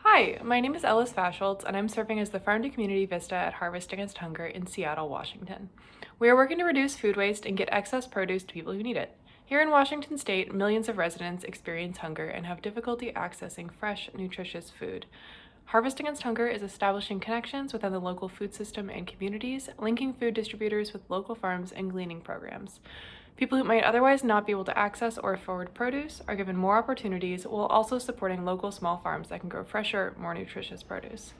Hi, my name is Ellis Fahsholtz, and I'm serving as the Farm to Community VISTA at Harvest Against Hunger in Seattle, Washington. We are working to reduce food waste and get excess produce to people who need it. Here in Washington state, millions of residents experience hunger and have difficulty accessing fresh, nutritious food. Harvest Against Hunger is establishing connections within the local food system and communities, linking food distributors with local farms and gleaning programs. People who might otherwise not be able to access or afford produce are given more opportunities while also supporting local small farms that can grow fresher, more nutritious produce.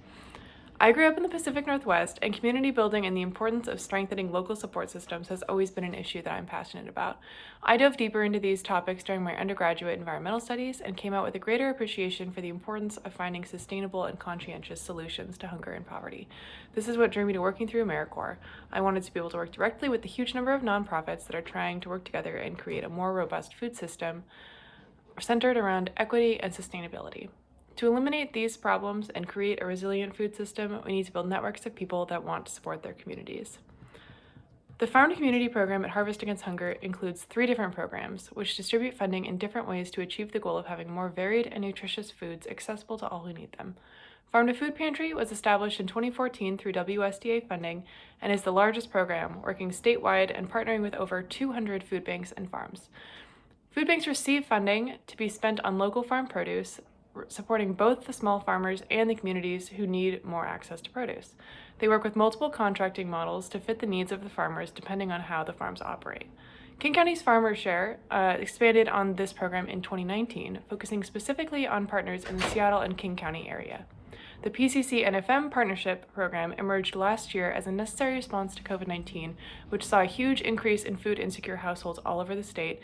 I grew up in the Pacific Northwest, and community building and the importance of strengthening local support systems has always been an issue that I'm passionate about. I dove deeper into these topics during my undergraduate environmental studies and came out with a greater appreciation for the importance of finding sustainable and conscientious solutions to hunger and poverty. This is what drew me to working through AmeriCorps. I wanted to be able to work directly with the huge number of nonprofits that are trying to work together and create a more robust food system centered around equity and sustainability. To eliminate these problems and create a resilient food system, we need to build networks of people that want to support their communities. The Farm to Community program at Harvest Against Hunger includes 3 different programs, which distribute funding in different ways to achieve the goal of having more varied and nutritious foods accessible to all who need them. Farm to Food Pantry was established in 2014 through WSDA funding and is the largest program, working statewide and partnering with over 200 food banks and farms. Food banks receive funding to be spent on local farm produce, supporting both the small farmers and the communities who need more access to produce. They work with multiple contracting models to fit the needs of the farmers depending on how the farms operate. King County's Farmer Share expanded on this program in 2019, focusing specifically on partners in the Seattle and King County area. The PCC-NFM partnership program emerged last year as a necessary response to COVID-19, which saw a huge increase in food insecure households all over the state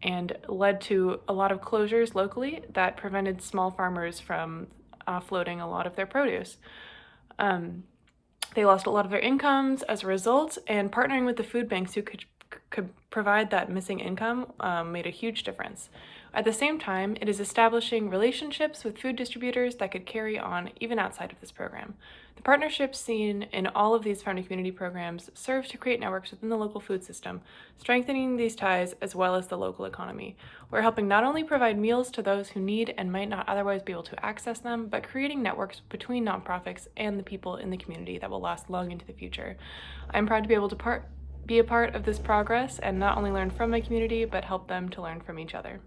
and led to a lot of closures locally that prevented small farmers from offloading a lot of their produce. They lost a lot of their incomes as a result, and partnering with the food banks who could provide that missing income made a huge difference. At the same time, it is establishing relationships with food distributors that could carry on even outside of this program. The partnerships seen in all of these Farm to Community programs serve to create networks within the local food system, strengthening these ties as well as the local economy. We're helping not only provide meals to those who need and might not otherwise be able to access them, but creating networks between nonprofits and the people in the community that will last long into the future. I'm proud to be able to be a part of this progress and not only learn from my community, but help them to learn from each other.